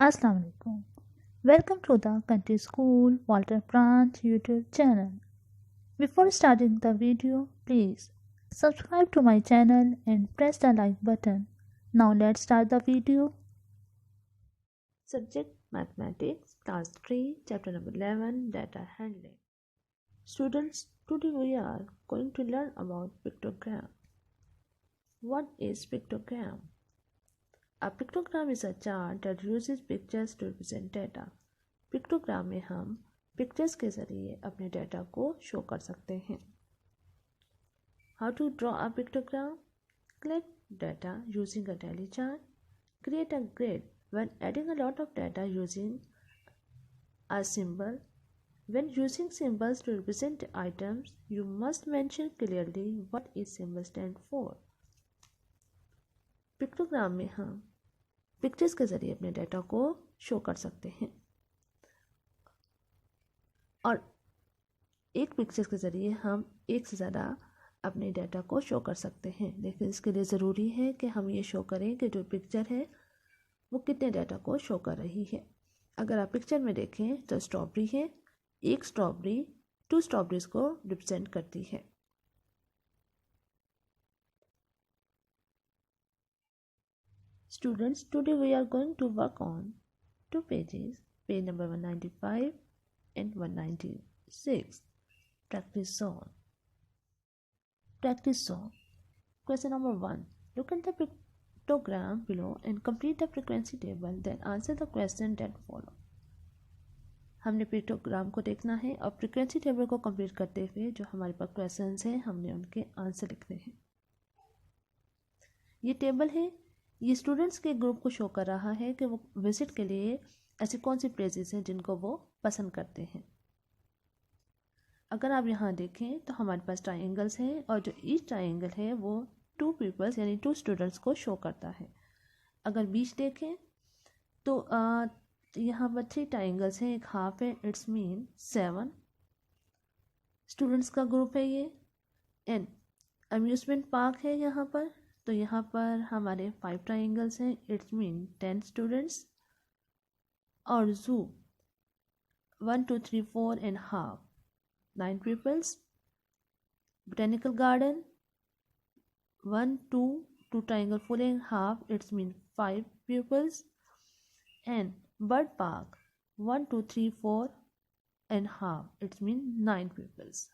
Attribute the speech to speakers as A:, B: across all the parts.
A: Assalamu alaikum. Welcome to the Country School Walter Branch YouTube channel. Before starting the video, please subscribe to my channel and press the like button. Now let's start the video.
B: Subject Mathematics, Class 3, Chapter number 11, Data Handling. Students, today we are going to learn about pictogram. What is pictogram? A pictogram is a chart that uses pictures to represent data. Pictogram में हम pictures के ज़रिए अपने data को show कर सकते हैं. How to draw a pictogram? Collect data using a tally chart. Create a grid when adding a lot of data using a symbol. When using symbols to represent items, you must mention clearly what each symbol stands for. Pictogram में हम pictures के ज़रिए अपने data को show कर सकते हैं और एक पिक्चर्स के ज़रिए हम एक से ज़्यादा अपने डाटा को शो कर सकते हैं. लेकिन इसके लिए ज़रूरी है कि हम ये शो करें कि जो पिक्चर है वो कितने डाटा को शो कर रही है. अगर आप पिक्चर में देखें तो स्ट्रॉबेरी है. एक स्ट्रॉबेरी 2 स्ट्रॉबेरीज को रिप्रेजेंट करती है. Students, today we are going to work on 2 pages, page number 195 and 196. Practice song. Practice song. Question number 1. Look at the pictogram below and complete the frequency table. Then answer the question that follow. हमने pictogram को देखना है और frequency table को complete करते हुए जो हमारे पास क्वेश्चंस हैं हमने उनके आंसर लिखने हैं. ये टेबल है. ये स्टूडेंट्स के ग्रुप को शो कर रहा है कि वो विजिट के लिए ऐसी कौन सी प्लेसेस हैं जिनको वो पसंद करते हैं. अगर आप यहाँ देखें तो हमारे पास ट्राइंगल्स हैं और जो ईच ट्राइंगल है वो 2 पीपल्स यानी 2 स्टूडेंट्स को शो करता है. अगर बीच देखें तो यहाँ पर 3 ट्राइंगल्स हैं, एक हाफ है. इट्स मीन 7 स्टूडेंट्स का ग्रुप है ये. एंड अम्यूज़मेंट पार्क है यहाँ पर, तो यहाँ पर हमारे 5 ट्राइंगल्स हैं. It's mean 10 students. और zoo 1 2 3 4 and half 9 peoples. Botanical garden 1 2 triangle full and half, it's mean 5 pupils. And bird park 1 2 3 4 and half, it's mean 9 pupils.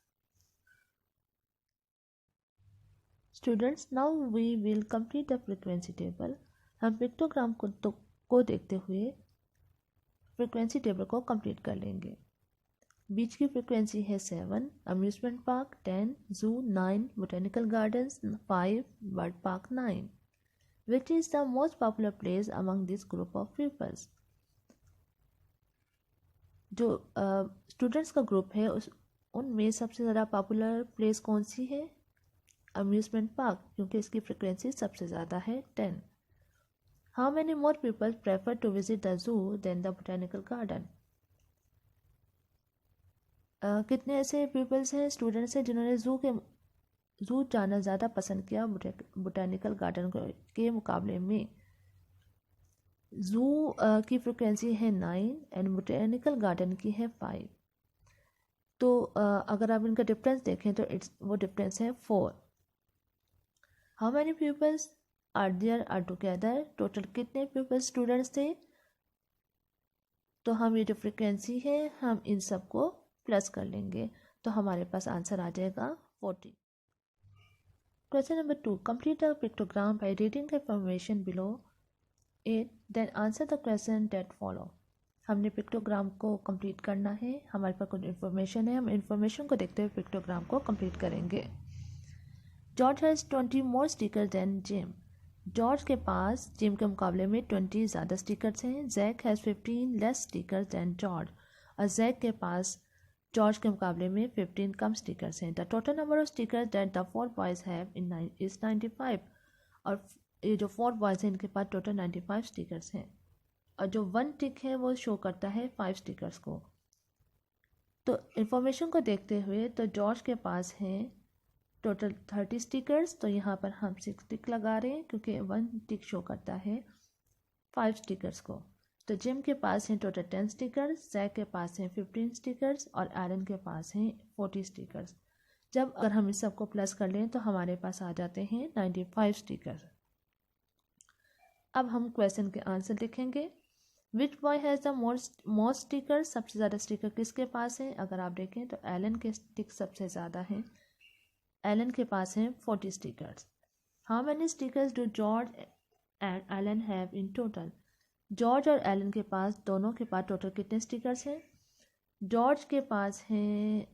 B: Students, now we will complete the frequency table. हम pictogram को देखते हुए frequency table को complete कर लेंगे. बीच की frequency है 7, amusement park 10, जू 9, botanical gardens 5, bird park 9. Which is the most popular place among this group of pupils? जो स्टूडेंट्स का ग्रुप है उनमें सबसे ज़्यादा पॉपुलर प्लेस कौन सी है? अम्यूज़मेंट पार्क, क्योंकि इसकी फ्रिक्वेंसी सबसे ज़्यादा है 10. How many more people prefer to visit the zoo than the botanical garden? कितने ऐसे पीपल्स हैं, स्टूडेंट्स हैं जिन्होंने जू जाना ज़्यादा पसंद किया बोटेनिकल गार्डन के मुकाबले में? जू की फ्रिक्वेंसी है 9 एंड बोटेनिकल गार्डन की है 5. तो अगर आप इनका डिफरेंस देखें तो वो डिफरेंस है 4. How many peoples are there are together? Total कितने पीपल्स स्टूडेंट्स थे? तो हम ये जो फ्रिक्वेंसी है हम इन सब को प्लस कर लेंगे तो हमारे पास आंसर आ जाएगा 40. Question number 2. Complete the pictogram by reading the information below it, then answer the question that follow. हमने पिक्टोग्राम को कंप्लीट करना है. हमारे पास कुछ इन्फॉर्मेशन है, हम इन्फॉर्मेशन को देखते हुए पिक्टोग्राम को कंप्लीट करेंगे. George has 20 more sticker than Jim. George के पास जिम के मुकाबले में 20 ज़्यादा स्टिकर्स हैं. Jack has 15 less stickers than George. और जैक के पास जॉर्ज के मुकाबले में 15 कम स्टिकर्स हैं. The total number of stickers that the 4 boys have is 95. और ये जो 4 बॉयज़ हैं इनके पास टोटल 95 स्टिकर्स हैं. और जो 1 टिक है वो शो करता है 5 स्टिकर्स को. तो इन्फॉर्मेशन को देखते हुए तो जॉर्ज के पास हैं टोटल 30 स्टिकर्स. तो यहाँ पर हम 6 टिक लगा रहे हैं क्योंकि 1 टिक शो करता है 5 स्टिकर्स को. तो जिम के पास हैं टोटल 10 स्टिकर्स, जैक के पास हैं 15 स्टिकर्स और एलन के पास हैं 40 स्टिकर्स। जब अगर हम इस सबको प्लस कर लें तो हमारे पास आ जाते हैं 95 स्टिकर्स। अब हम क्वेश्चन के आंसर लिखेंगे। Which boy has the most sticker, सबसे ज़्यादा स्टिकर किसके पास है? अगर आप देखें तो एलन के स्टिक सबसे ज़्यादा हैं, एलन के पास हैं 40 stickers. How many stickers do George and Alan have in total? George और एलन के पास, दोनों के पास टोटल कितने स्टिकर्स हैं? जॉर्ज के पास हैं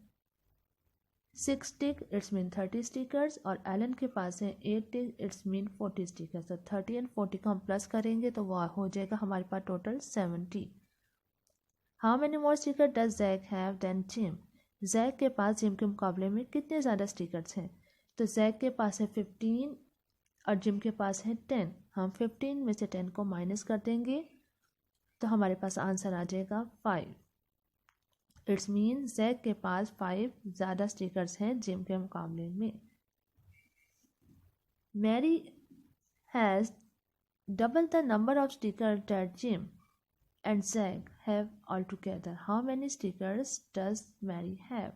B: 6 स्टिक, इट्स मीन 30 स्टिकर्स, और एलन के पास हैं 8 स्टिक, इट्स मीन 40 स्टिकर्स। तो 30 एंड 40 को हम प्लस करेंगे तो वह हो जाएगा हमारे पास total 70। How many more sticker does Jack have than Jim? Jack के पास जिम के मुकाबले में कितने ज़्यादा स्टिकर्स हैं? तो जैक के पास है 15 और जिम के पास है 10। हम 15 में से 10 को माइनस कर देंगे तो हमारे पास आंसर आ जाएगा 5। इट्स मीन जैक के पास 5 ज़्यादा स्टिकर्स हैं जिम के मुकाबले में। Mary has double the number of sticker that Jim and Jack have all together. How many stickers does Mary have?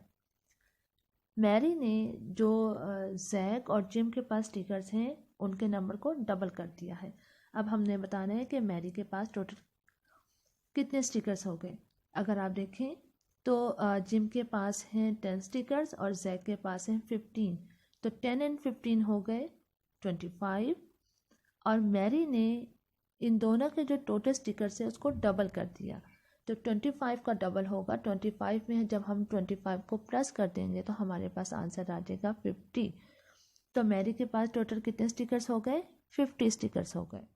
B: Mary ने जो जैक और जिम के पास स्टिकर्स हैं उनके नंबर को डबल कर दिया है। अब हमने बताना है कि मैरी के पास टोटल कितने स्टिकर्स हो गए। अगर आप देखें तो जिम के पास हैं 10 स्टिकर्स और जैक के पास हैं 15, तो 10 एंड 15 हो गए 25, और मैरी ने इन दोनों के जो टोटल स्टिकर्स है उसको डबल कर दिया, तो 25 का डबल होगा। 25 में जब हम 25 को प्लस कर देंगे तो हमारे पास आंसर आ जाएगा 50। तो मैरी के पास टोटल कितने स्टिकर्स हो गए? 50 स्टिकर्स हो गए।